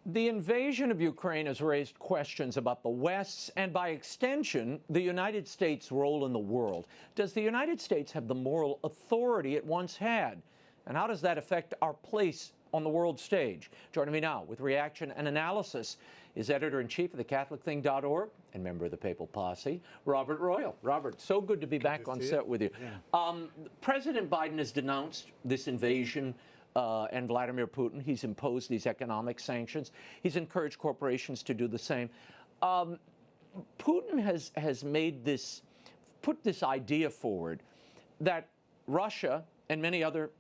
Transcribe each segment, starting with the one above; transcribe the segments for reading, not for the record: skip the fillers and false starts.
The invasion of Ukraine has raised questions about the West's and, by extension, the United States' role in the world. Does the United States have the moral authority it once had? And how does that affect our place on the world stage? Joining me now with reaction and analysis is editor-in-chief of thecatholicthing.org and member of the Papal Posse, Robert Arroyo. Robert, so good to be back on set with you. Yeah. President Biden has denounced this invasion and Vladimir Putin. He's imposed these economic sanctions. He's encouraged corporations to do the same. Putin has put this idea forward that Russia and many other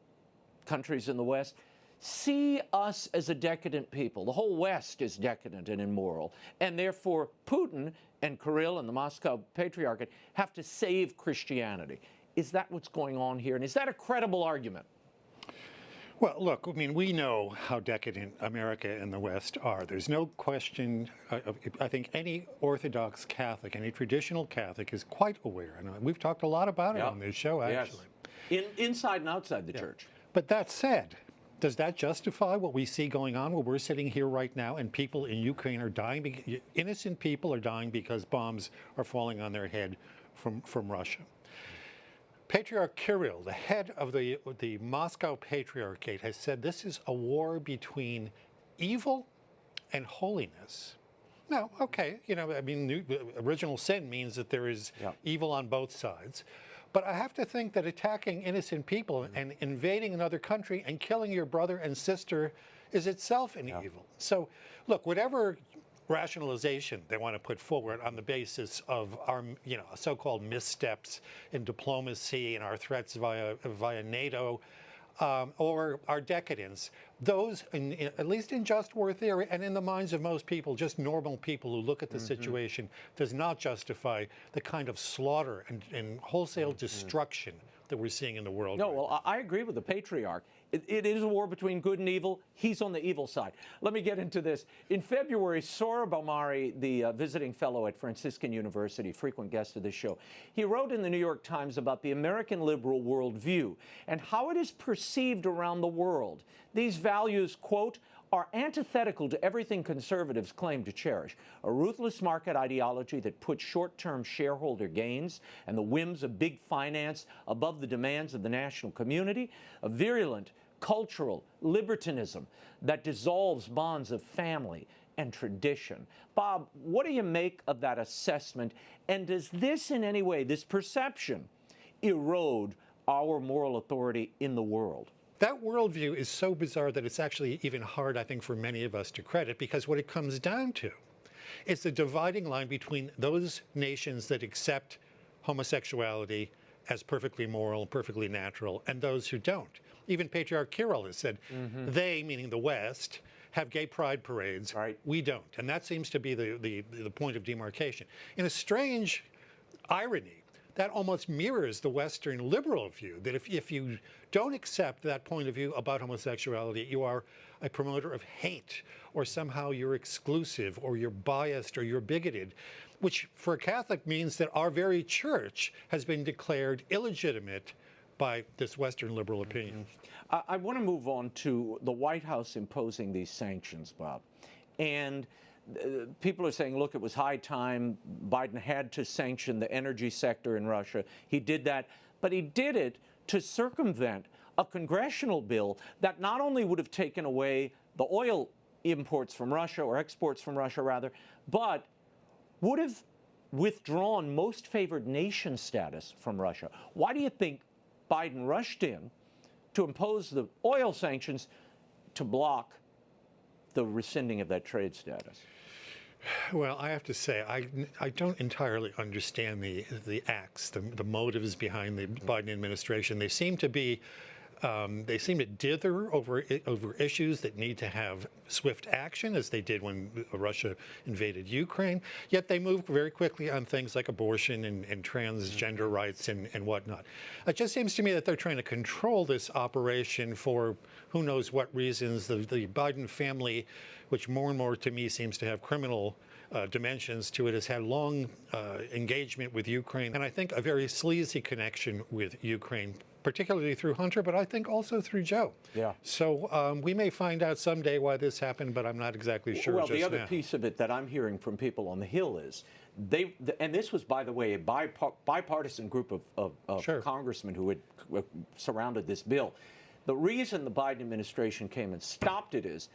countries in the West see us as a decadent people. The whole West is decadent and immoral. And therefore, Putin and Kirill and the Moscow Patriarchate have to save Christianity. Is that what's going on here? And is that a credible argument? Well, look, I mean, we know how decadent America and the West are. There's no question. I think any Orthodox Catholic, any traditional Catholic is quite aware. And we've talked a lot about it on this show, actually. Yes. Inside and outside the church. But that said, does that justify what we see going on where we're sitting here right now and people in Ukraine are dying? Innocent people are dying because bombs are falling on their head from Russia. Patriarch Kirill, the head of the Moscow Patriarchate, has said this is a war between evil and holiness. Now, okay, I mean, original sin means that there is evil on both sides. But I have to think that attacking innocent people and invading another country and killing your brother and sister is itself an evil. So, look, whatever rationalization they want to put forward on the basis of our, so-called missteps in diplomacy and our threats via NATO, or our decadence, those, at least in just war theory and in the minds of most people, just normal people who look at the situation, does not justify the kind of slaughter and wholesale destruction that we're seeing in the world. No, well, I agree with the Patriarch. It is a war between good and evil. He's on the evil side. Let me get into this. In February, Sora Bomari, the visiting fellow at Franciscan University, frequent guest of this show, he wrote in the New York Times about the American liberal worldview and how it is perceived around the world. These values, quote, are antithetical to everything conservatives claim to cherish. A ruthless market ideology that puts short-term shareholder gains and the whims of big finance above the demands of the national community. A virulent cultural libertinism that dissolves bonds of family and tradition. Bob, what do you make of that assessment? And does this in any way, this perception, erode our moral authority in the world? That worldview is so bizarre that it's actually even hard, I think, for many of us to credit, because what it comes down to is the dividing line between those nations that accept homosexuality as perfectly moral, perfectly natural, and those who don't. Even Patriarch Kirill has said they, meaning the West, have gay pride parades. Right. We don't. And that seems to be the point of demarcation. In a strange irony, that almost mirrors the Western liberal view, that if you don't accept that point of view about homosexuality, you are a promoter of hate, or somehow you're exclusive, or you're biased, or you're bigoted, which for a Catholic means that our very church has been declared illegitimate by this Western liberal opinion. I want to move on to the White House imposing these sanctions, Bob. And people are saying, look, it was high time. Biden had to sanction the energy sector in Russia. He did that, but he did it to circumvent a congressional bill that not only would have taken away the oil imports from Russia, or exports from Russia, rather, but would have withdrawn most favored nation status from Russia. Why do you think Biden rushed in to impose the oil sanctions to block the rescinding of that trade status? Well, I have to say, I don't entirely understand the acts, the motives behind the Biden administration. They seem to be, they seem to dither over issues that need to have swift action, as they did when Russia invaded Ukraine. Yet they move very quickly on things like abortion and transgender rights and whatnot. It just seems to me that they're trying to control this operation for who knows what reasons. The Biden family, which more and more to me seems to have criminal dimensions to it, has had long engagement with Ukraine, and I think a very sleazy connection with Ukraine, particularly through Hunter, but I think also through Joe. Yeah. So we may find out someday why this happened, but I'm not exactly sure Well, just the other now. piece of it that I'm hearing from people on the Hill is and this was, by the way, a bipartisan group of Sure. congressmen who had surrounded this bill. The reason the Biden administration came and stopped it is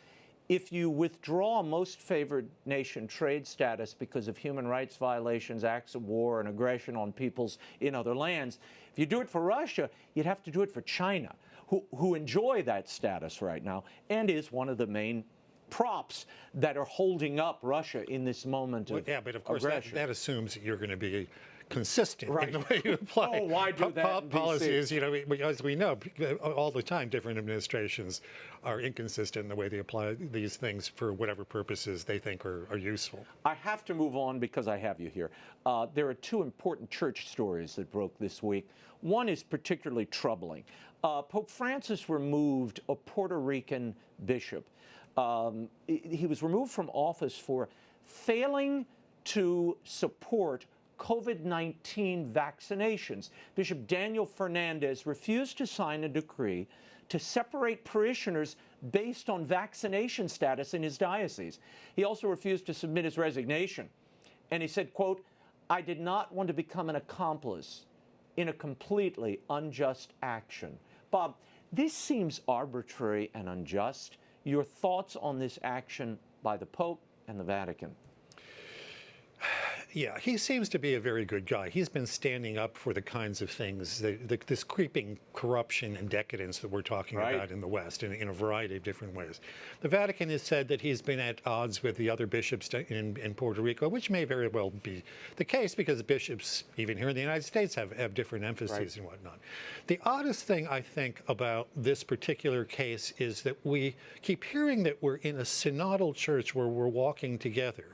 if you withdraw most favored nation trade status because of human rights violations, acts of war, and aggression on peoples in other lands, if you do it for Russia, you'd have to do it for China, who enjoy that status right now and is one of the main props that are holding up Russia in this moment of Yeah, but of course that assumes that you're going to be consistent Right. in the way you apply Oh, why do that in policies. You know, as we know, all the time, different administrations are inconsistent in the way they apply these things for whatever purposes they think are useful. I have to move on because I have you here. There are two important church stories that broke this week. One is particularly troubling. Pope Francis removed a Puerto Rican bishop. He was removed from office for failing to support COVID-19 vaccinations. Bishop Daniel Fernandez refused to sign a decree to separate parishioners based on vaccination status in his diocese. He also refused to submit his resignation. And he said, quote, "I did not want to become an accomplice in a completely unjust action." Bob, this seems arbitrary and unjust. Your thoughts on this action by the Pope and the Vatican? Yeah, he seems to be a very good guy. He's been standing up for the kinds of things, this creeping corruption and decadence that we're talking Right. about in the West in a variety of different ways. The Vatican has said that he's been at odds with the other bishops in Puerto Rico, which may very well be the case because bishops, even here in the United States, have different emphases Right. and whatnot. The oddest thing I think about this particular case is that we keep hearing that we're in a synodal church where we're walking together,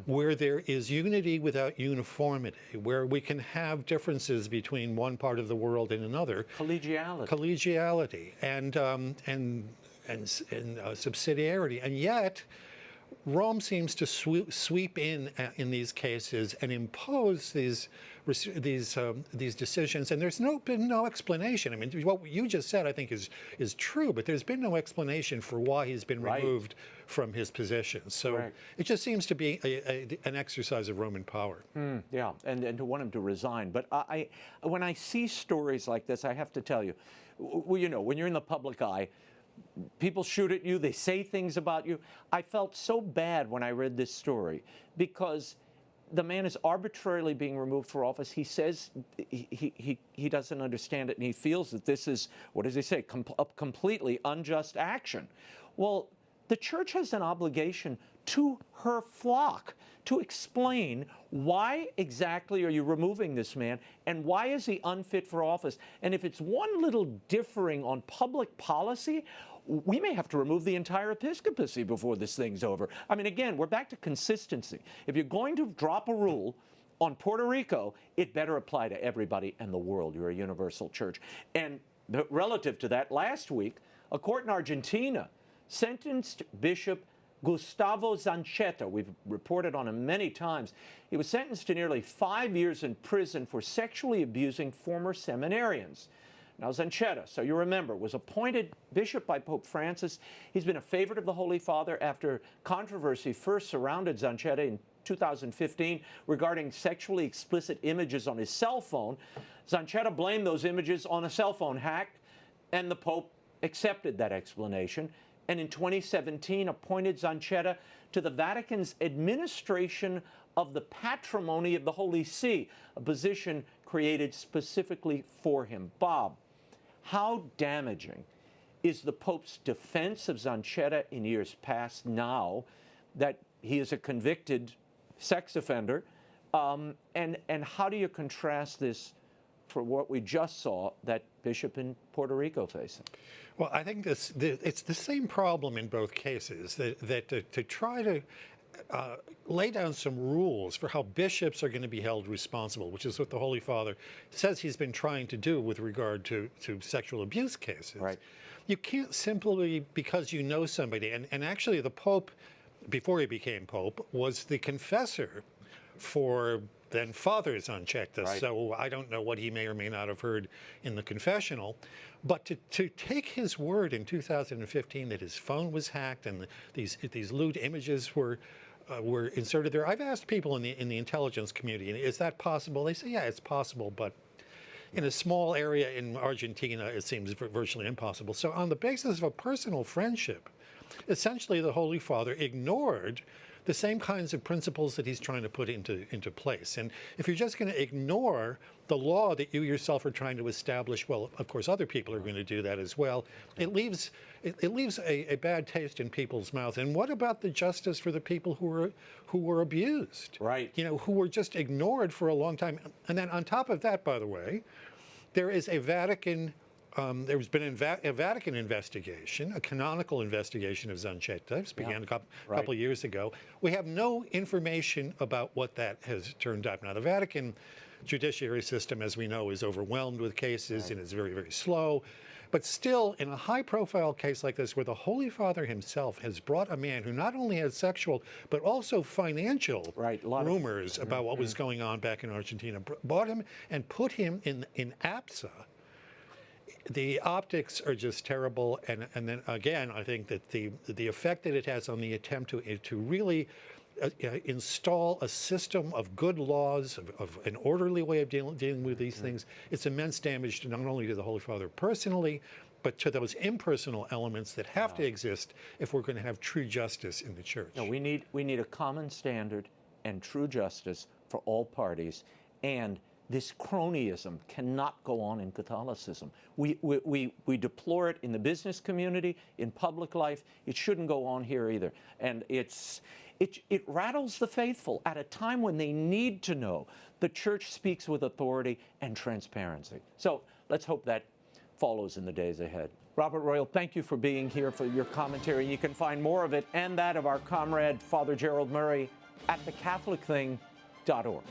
where there is unity without uniformity, where we can have differences between one part of the world and another. Collegiality. And subsidiarity. And yet, Rome seems to sweep in these cases and impose these decisions, and there's been no explanation. I mean, what you just said, I think, is true, but there's been no explanation for why he's been Right. removed from his position. So Correct. it just seems to be an exercise of Roman power. Yeah, and to want him to resign. But when I see stories like this, I have to tell you, well, you know, when you're in the public eye, people shoot at you, they say things about you. I felt so bad when I read this story because the man is arbitrarily being removed from office. He says he doesn't understand it, and he feels that this is, what does he say, a completely unjust action. Well, the church has an obligation to her flock to explain why exactly are you removing this man and why is he unfit for office. And if it's one little differing on public policy, we may have to remove the entire episcopacy before this thing's over. I mean, again, we're back to consistency. If you're going to drop a rule on Puerto Rico, it better apply to everybody in the world. You're a universal church. And relative to that, last week, a court in Argentina sentenced Bishop Gustavo Zanchetta. We've reported on him many times. He was sentenced to nearly 5 years in prison for sexually abusing former seminarians. Now, Zanchetta, so you remember, was appointed bishop by Pope Francis. He's been a favorite of the Holy Father after controversy first surrounded Zanchetta in 2015 regarding sexually explicit images on his cell phone. Zanchetta blamed those images on a cell phone hack, and the Pope accepted that explanation, and in 2017 appointed Zanchetta to the Vatican's administration of the patrimony of the Holy See, a position created specifically for him. Bob, how damaging is the Pope's defense of Zanchetta in years past now that he is a convicted sex offender? And how do you contrast this for what we just saw that bishop in Puerto Rico facing? Well, I think it's the same problem in both cases, that to try to lay down some rules for how bishops are going to be held responsible, which is what the Holy Father says he's been trying to do with regard to sexual abuse cases. Right. You can't simply, because you know somebody, and actually the Pope, before he became Pope, was the confessor for than Father Zanchetta. Right. So I don't know what he may or may not have heard in the confessional. But to take his word in 2015 that his phone was hacked and these lewd images were inserted there. I've asked people in the intelligence community, is that possible? They say, yeah, it's possible, but in a small area in Argentina, it seems virtually impossible. So on the basis of a personal friendship, essentially the Holy Father ignored the same kinds of principles that he's trying to put into place. And if you're just going to ignore the law that you yourself are trying to establish, well, of course, other people are going to do that as well. It leaves a bad taste in people's mouths. And what about the justice for the people who were abused? Right. You know, who were just ignored for a long time. And then on top of that, by the way, there is a Vatican. There's been a Vatican investigation, a canonical investigation of Zanchetta. It began a couple of years ago. We have no information about what that has turned up. Now, the Vatican judiciary system, as we know, is overwhelmed with cases and is very, very slow. But still, in a high-profile case like this, where the Holy Father himself has brought a man who not only had sexual, but also financial rumors about what was going on back in Argentina, brought him and put him in APSA, the optics are just terrible, and then again, I think that the effect that it has on the attempt to really install a system of good laws, of an orderly way of dealing with these things, it's immense damage to not only to the Holy Father personally, but to those impersonal elements that have to exist if we're going to have true justice in the Church. No, we need a common standard and true justice for all parties, and this cronyism cannot go on in Catholicism. We deplore it in the business community, in public life. It shouldn't go on here either. And it rattles the faithful at a time when they need to know the Church speaks with authority and transparency. So let's hope that follows in the days ahead. Robert Royal, thank you for being here, for your commentary. You can find more of it and that of our comrade, Father Gerald Murray, at thecatholicthing.org.